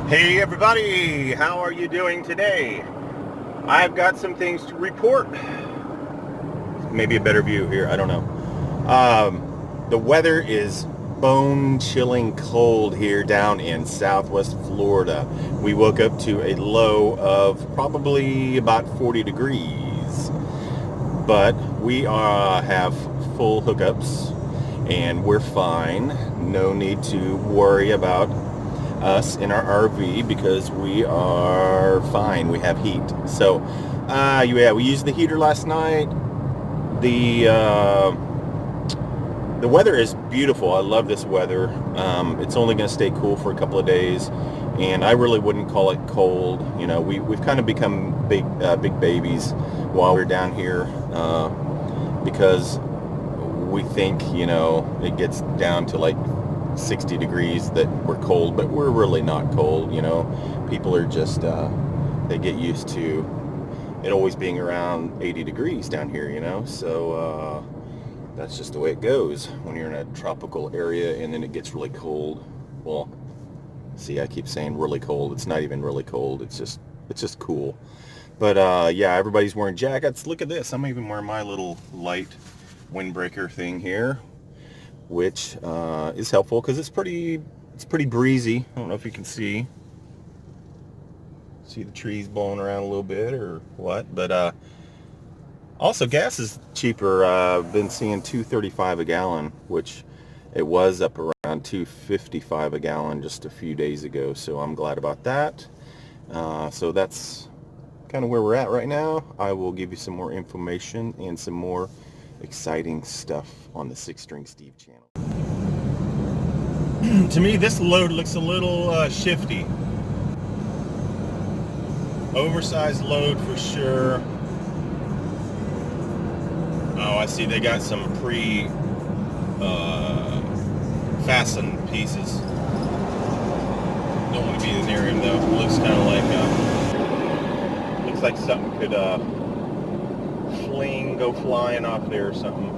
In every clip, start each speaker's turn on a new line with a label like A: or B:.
A: Hey everybody, how are you doing today? I've got some things to report. Maybe a better view here, I don't know. The weather is bone-chilling cold here down in southwest Florida. We woke up to a low of probably about 40 degrees, but we have full hookups and we're fine. No need to worry about us in our RV because we are fine. We have heat. So, yeah, we used the heater last night. The weather is beautiful. I love this weather. It's only going to stay cool for a couple of days, and I really wouldn't call it cold. You know, we've kind of become big babies while we're down here because we think, you know, it gets down to like 60 degrees that we're cold, but we're really not cold. You know, people are just they get used to it always being around 80 degrees down here, you know. So that's just the way it goes when you're in a tropical area and then it gets really cold. Well, see, I keep saying really cold. It's not even really cold. It's just cool. But yeah, everybody's wearing jackets. Look at this. I'm even wearing my little light windbreaker thing here, which is helpful because it's pretty breezy. I don't know if you can see the trees blowing around a little bit or what, but also gas is cheaper. I've been seeing $2.35 a gallon, which it was up around $2.55 a gallon just a few days ago, so I'm glad about that. So that's kind of where we're at right now. I will give you some more information and some more exciting stuff on the Six String Steve channel. To me, this load looks a little shifty. Oversized load for sure. Oh, I see they got some fastened pieces. Don't want to be near him though. It looks kind of like something could go flying off there or something.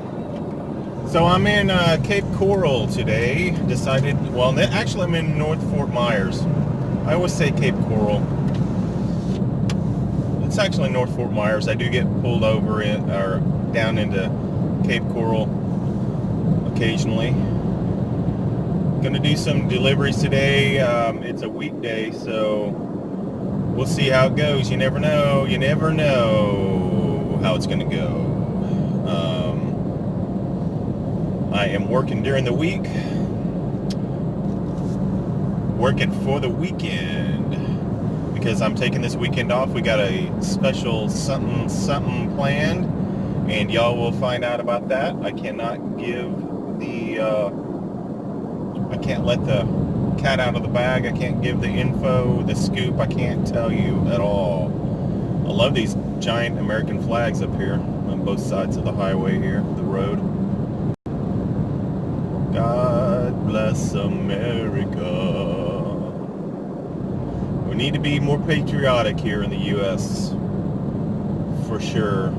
A: So I'm in Cape Coral today. Actually I'm in North Fort Myers. I always say Cape Coral. It's actually North Fort Myers. I do get pulled over or down into Cape Coral occasionally. Gonna do some deliveries today. It's a weekday, so we'll see how it goes. You never know. You never know how it's gonna go. I am working during the week, working for the weekend because I'm taking this weekend off. We got a special something planned, and y'all will find out about that. I cannot I can't let the cat out of the bag. I can't give the info, the scoop. I can't tell you at all. I love these giant American flags up here on both sides of the highway here, the road. God bless America. We need to be more patriotic here in the U.S. for sure.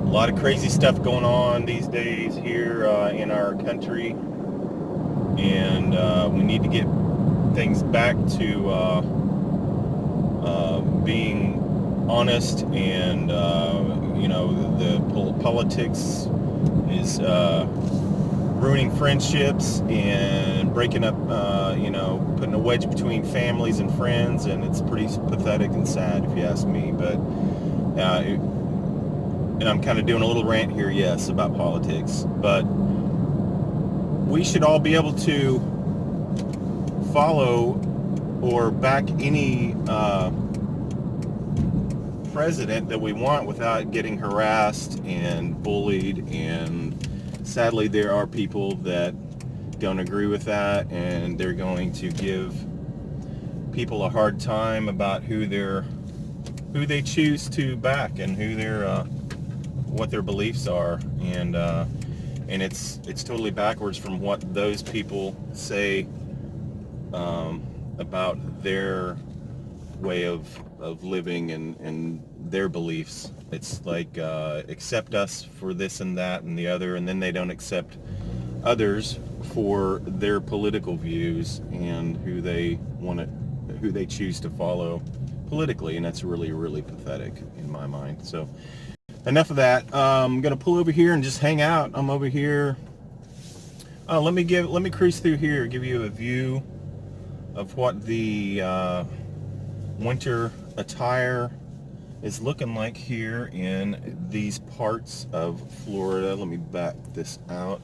A: A lot of crazy stuff going on these days here in our country, and we need to get things back to being honest, and you know, the politics is ruining friendships and breaking up, you know, putting a wedge between families and friends, and it's pretty pathetic and sad if you ask me. But and I'm kind of doing a little rant here, yes, about politics, but we should all be able to follow or back any president that we want without getting harassed and bullied. And sadly, there are people that don't agree with that, and they're going to give people a hard time about who they choose to back and what their beliefs are, and it's totally backwards from what those people say about their way of living and their beliefs. It's like accept us for this and that and the other, and then they don't accept others for their political views and who they choose to follow politically, and that's really, really pathetic in my mind. So enough of that. I'm gonna pull over here and just hang out. I'm over here. Let me cruise through here, give you a view of what the winter attire is looking like here in these parts of Florida. Let me back this out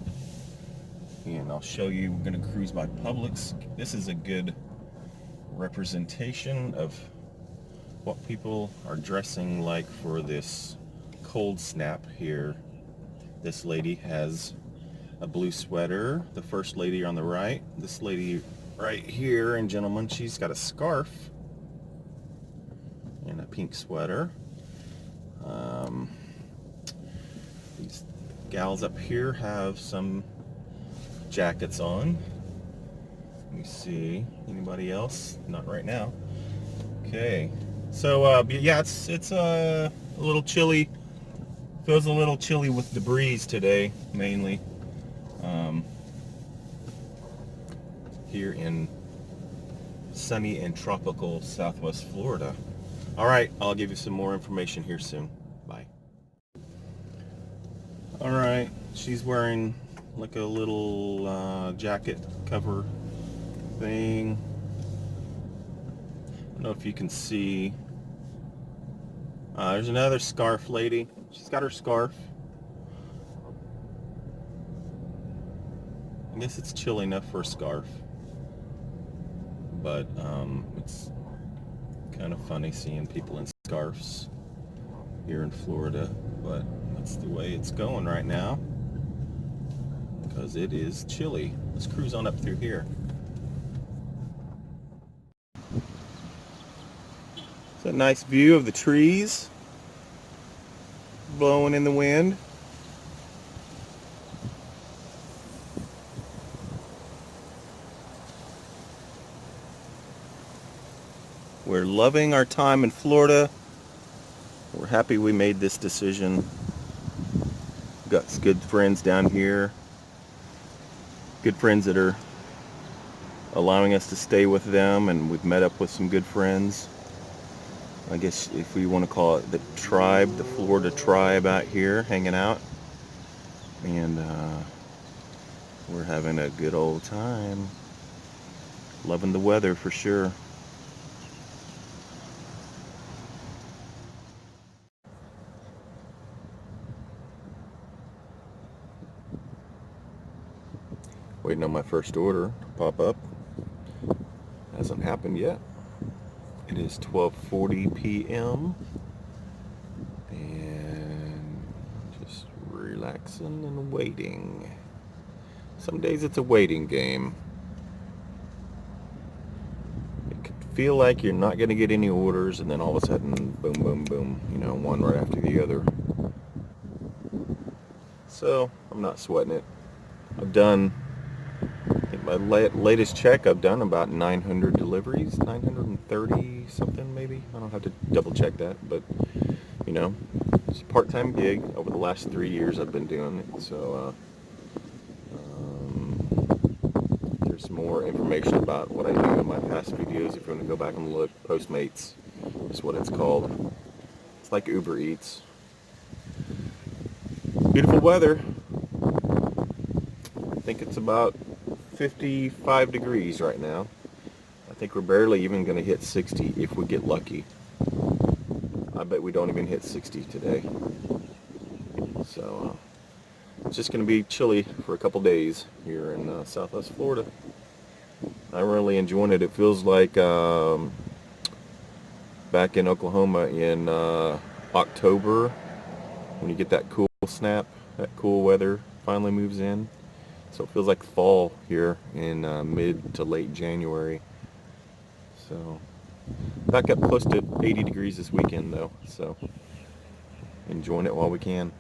A: and I'll show you. We're going to cruise by Publix. This is a good representation of what people are dressing like for this cold snap here. This lady has a blue sweater. The first lady on the right. This lady right here, and gentlemen, she's got a scarf and a pink sweater. These gals up here have some jackets on. Let me see. Anybody else? Not right now. Okay. So yeah, it's a little chilly. Feels a little chilly with the breeze today, mainly. Here in sunny and tropical Southwest Florida. All right, I'll give you some more information here soon. Bye. All right, she's wearing like a little jacket cover thing. I don't know if you can see. There's another scarf lady. She's got her scarf. I guess it's chilly enough for a scarf, but it's kind of funny seeing people in scarves here in Florida, but that's the way it's going right now because it is chilly. Let's cruise on up through here. It's a nice view of the trees blowing in the wind. We're loving our time in Florida. We're happy we made this decision. Got some good friends down here. Good friends that are allowing us to stay with them, and we've met up with some good friends. I guess if we want to call it the tribe, the Florida tribe out here hanging out. And we're having a good old time. Loving the weather for sure. Waiting on my first order to pop up. Hasn't happened yet. It is 12:40 p.m. and just relaxing and waiting. Some days it's a waiting game. It could feel like you're not going to get any orders, and then all of a sudden, boom, boom, boom, you know, one right after the other. So I'm not sweating it. I've done, I think my latest check, I've done about 900 deliveries, 930 something maybe. I don't have to double check that, but you know, it's a part-time gig. Over the last 3 years I've been doing it. So there's more information about what I do in my past videos if you want to go back and look. Postmates is what it's called. It's like Uber Eats. Beautiful weather. I think it's about 55 degrees right now. I think we're barely even going to hit 60 if we get lucky. I bet we don't even hit 60 today. So it's just going to be chilly for a couple days here in Southwest Florida. I'm really enjoying it. It feels like back in Oklahoma in October, when you get that cool snap, that cool weather finally moves in. So it feels like fall here in mid to late January. So back up close to 80 degrees this weekend though, so enjoying it while we can.